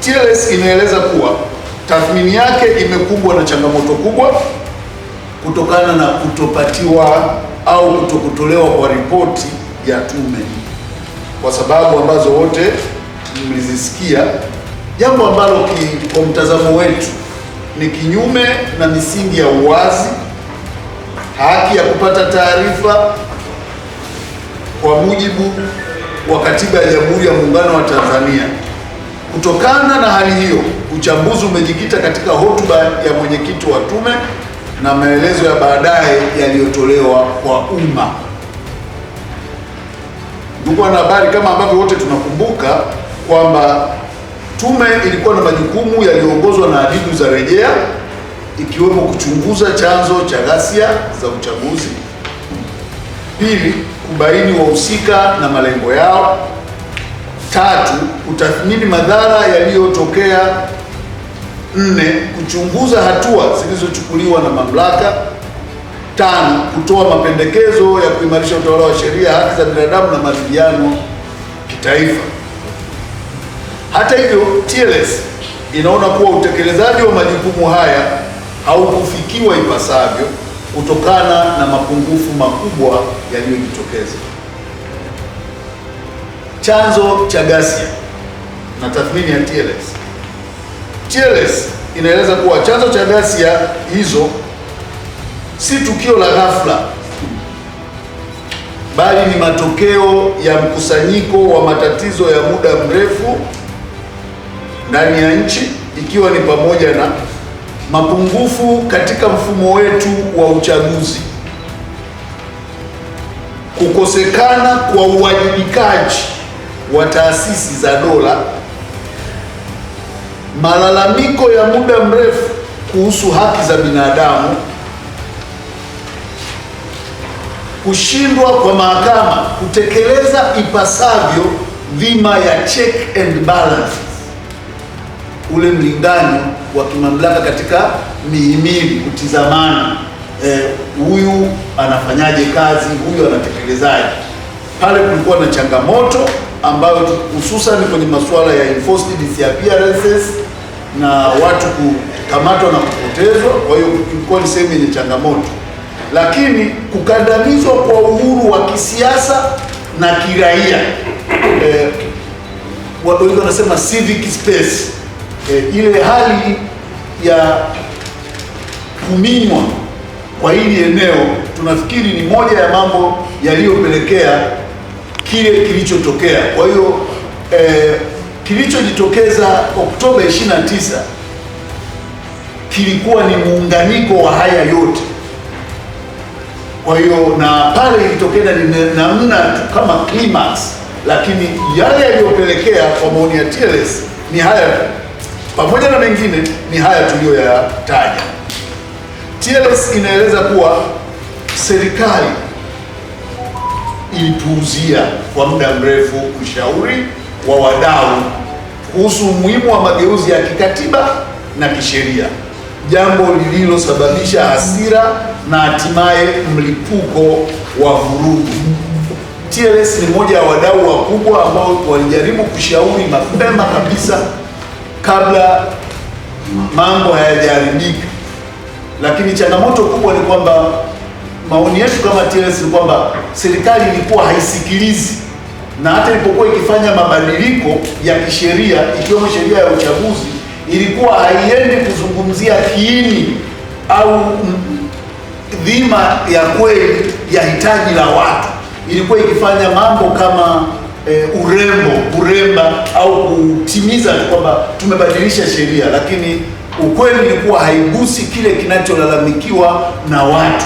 TLS inaeleza kuwa tathmini yake imekumbwa na changamoto kubwa kutokana na kutopatiwa au kutokutolewa kwa ripoti ya tume, kwa sababu ambazo wote mlizisikia, jambo ambalo kwa mtazamo wetu ni kinyume na misingi ya uwazi, haki ya kupata taarifa kwa mujibu wa Katiba ya Jamhuri ya Muungano wa Tanzania. Kutokana na hali hiyo, uchambuzi umejikita katika hotuba ya mwenyekiti wa tume na maelezo ya baadaye yaliyotolewa kwa umma. Ndugu wanahabari, kama ambavyo wote tunakumbuka kwamba tume ilikuwa na majukumu yaliyoongozwa na adidu za rejea, ikiwemo kuchunguza chanzo cha ghasia za uchaguzi; pili, kubaini wahusika na malengo yao; tatu, kutathmini madhara yaliyotokea; nne, kuchunguza hatua zilizochukuliwa na mamlaka; tano, kutoa mapendekezo ya kuimarisha utawala wa sheria, haki za binadamu na maridhiano kitaifa. Hata hivyo, TLS inaona kuwa utekelezaji wa majukumu haya haukufikiwa ipasavyo kutokana na mapungufu makubwa yaliyojitokeza. Chanzo cha ghasia na tathmini ya TLS. TLS inaeleza kuwa chanzo cha ghasia hizo si tukio la ghafla, bali ni matokeo ya mkusanyiko wa matatizo ya muda mrefu ndani ya nchi, ikiwa ni pamoja na mapungufu katika mfumo wetu wa uchaguzi, kukosekana kwa uwajibikaji wa taasisi za dola, malalamiko ya muda mrefu kuhusu haki za binadamu, kushindwa kwa mahakama kutekeleza ipasavyo dhima ya check and balance, ule mlinganyo wa kimamlaka katika mihimili, kutizamana huyu anafanyaje kazi, huyu anatekelezaje. Pale kulikuwa na changamoto ambayo hususan kwenye masuala ya enforced disappearances na watu kukamatwa na kupotezwa. Kwa hiyo ilikuwa ni sehemu yenye changamoto, lakini kukandamizwa kwa uhuru wa kisiasa na kiraia, watu wengi wanasema civic space, ile hali ya kuminywa kwa hili eneo, tunafikiri ni moja ya mambo yaliyopelekea kile kilichotokea. Kwa hiyo kilichojitokeza Oktoba 29 kilikuwa ni muunganiko wa haya yote. Kwa hiyo na pale ilitokea ni namna tu kama climax, lakini yale yaliyopelekea kwa maoni ya TLS ni haya, pamoja na mengine ni haya tuliyoyataja. TLS inaeleza kuwa serikali ilipuuzia kwa muda mrefu ushauri wa wadau kuhusu umuhimu wa mageuzi ya kikatiba na kisheria, jambo lililosababisha hasira na hatimaye mlipuko wa vurugu. TLS ni moja ya wadau wakubwa ambao walijaribu kushauri mapema kabisa kabla mambo hayajaharibika, lakini changamoto kubwa ni kwamba maoni yetu kama TLS ni kwamba serikali ilikuwa haisikilizi, na hata ilipokuwa ikifanya mabadiliko ya kisheria ikiwemo sheria ya uchaguzi, ilikuwa haiendi kuzungumzia kiini au dhima ya kweli ya hitaji la watu. Ilikuwa ikifanya mambo kama uremba au kutimiza kwamba tumebadilisha sheria, lakini ukweli ilikuwa haigusi kile kinacholalamikiwa na watu.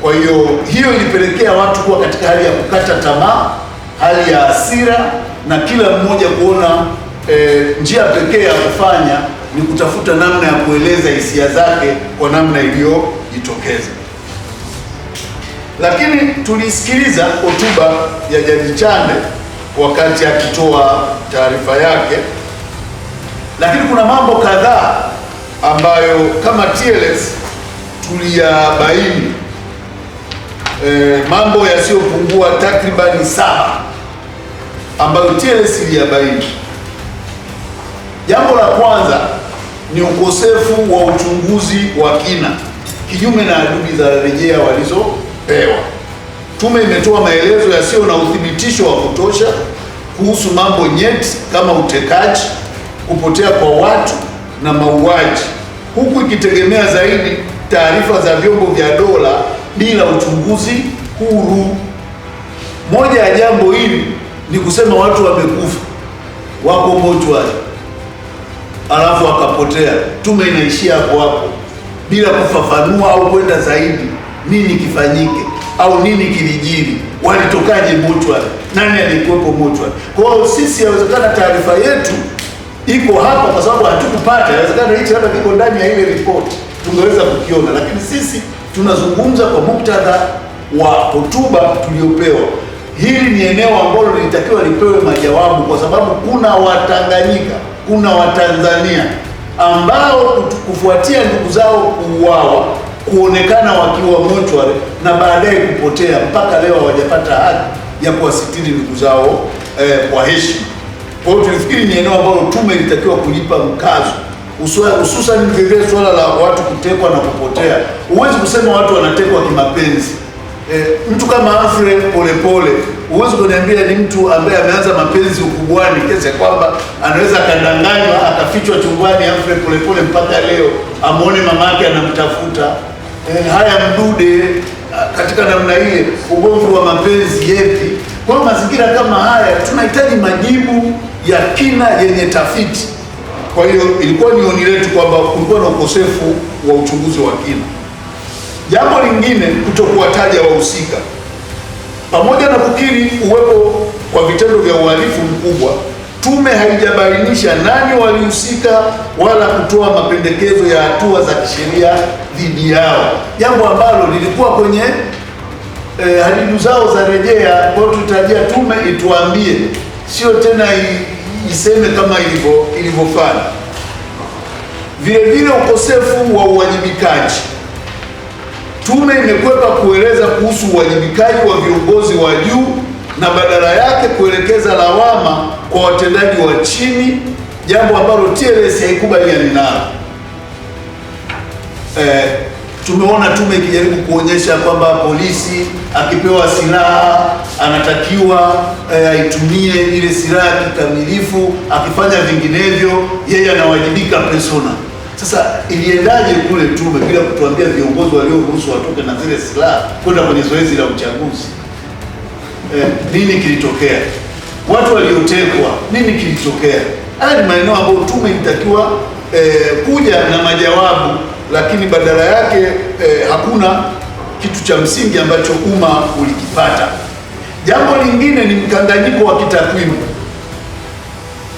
Kwa hiyo ilipelekea watu kuwa katika hali ya kukata tamaa, hali ya hasira, na kila mmoja kuona njia pekee ya kufanya ni kutafuta namna ya kueleza hisia zake kwa namna iliyojitokeza. Lakini tulisikiliza hotuba ya Jaji Chande wakati akitoa taarifa yake, lakini kuna mambo kadhaa ambayo kama TLS tuliyabaini, mambo yasiyopungua takribani 7 ambayo TLS iliyabaini. Jambo la kwanza ni ukosefu wa uchunguzi wa kina, kinyume na adudi za rejea walizopewa. Tume imetoa maelezo yasiyo na uthibitisho wa kutosha kuhusu mambo nyeti kama utekaji, kupotea kwa watu na mauaji, huku ikitegemea zaidi taarifa za vyombo vya dola bila uchunguzi huru. Moja ya jambo hili ni kusema watu wamekufa, wako mochwari, alafu wakapotea. Tume inaishia hapo hapo bila kufafanua au kwenda zaidi nini kifanyike au nini kilijiri, walitokaje mochwari, nani alikuwepo mochwari. Kwa hiyo sisi, yawezekana taarifa yetu iko hapa kwa sababu hatukupata, yawezekana hichi hata kiko ndani ya ile ripoti tungeweza kukiona, lakini sisi tunazungumza kwa muktadha wa hotuba tuliopewa. Hili ni eneo ambalo lilitakiwa lipewe majawabu, kwa sababu kuna Watanganyika, kuna Watanzania ambao kufuatia ndugu zao kuuawa, kuonekana wakiwa mochwari na baadaye kupotea, mpaka leo hawajapata haki ya kuwasitiri ndugu zao kwa heshima. Kwa hiyo tulifikiri ni eneo ambalo tume ilitakiwa kulipa mkazo, hususan vile swala la watu kutekwa na kupotea. Huwezi kusema watu wanatekwa kimapenzi. Mtu kama Humphrey Polepole, huwezi kuniambia ni mtu ambaye ameanza mapenzi ukubwani kiasi kwamba anaweza akadanganywa akafichwa chumbani Humphrey Polepole mpaka leo amuone mamake anamtafuta. Haya Mdude katika namna ile, ugomvi wa mapenzi yepi? Kwa mazingira kama haya tunahitaji majibu ya kina yenye tafiti. Kwa hiyo ilikuwa ni oni letu kwamba kulikuwa na ukosefu wa uchunguzi wa kina. Jambo lingine, kutokuwataja wahusika. Pamoja na kukiri uwepo kwa vitendo vya uhalifu mkubwa, tume haijabainisha nani walihusika wala kutoa mapendekezo ya hatua za kisheria dhidi yao, jambo ambalo lilikuwa kwenye hadidu zao za rejea. Kwa hiyo tutarajia tume ituambie, sio tena iseme kama ilivyofanya. Vile vile ukosefu wa uwajibikaji. Tume imekwepa kueleza kuhusu uwajibikaji wa viongozi wa juu na badala yake kuelekeza lawama kwa watendaji wa chini, jambo ambalo TLS haikubaliani nalo. Tumeona tume ikijaribu kuonyesha kwamba polisi akipewa silaha anatakiwa aitumie ile silaha kikamilifu, akifanya vinginevyo yeye anawajibika persona. Sasa iliendaje kule tume bila kutuambia viongozi walioruhusu watoke na zile silaha kwenda kwenye zoezi la uchaguzi? Nini kilitokea? Watu waliotekwa, nini kilitokea? Haya ni maeneo ambayo tume ilitakiwa kuja na majawabu, lakini badala yake hakuna kitu cha msingi ambacho umma ulikipata. Jambo lingine ni mkanganyiko wa kitakwimu.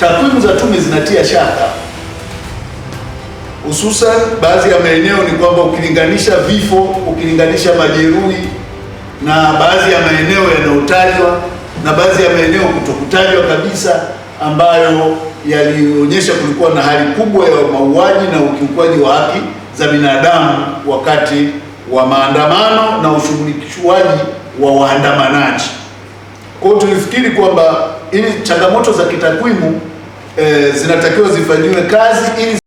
Takwimu za tume zinatia shaka, hususan baadhi ya maeneo ni kwamba ukilinganisha vifo, ukilinganisha majeruhi na baadhi ya maeneo yanayotajwa na baadhi ya maeneo kutokutajwa kabisa, ambayo yalionyesha kulikuwa na hali kubwa ya mauaji na ukiukwaji wa haki za binadamu wakati wa maandamano na ushughulikiwaji wa waandamanaji. Kwa hiyo tulifikiri kwamba ili changamoto za kitakwimu zinatakiwa zifanyiwe kazi ili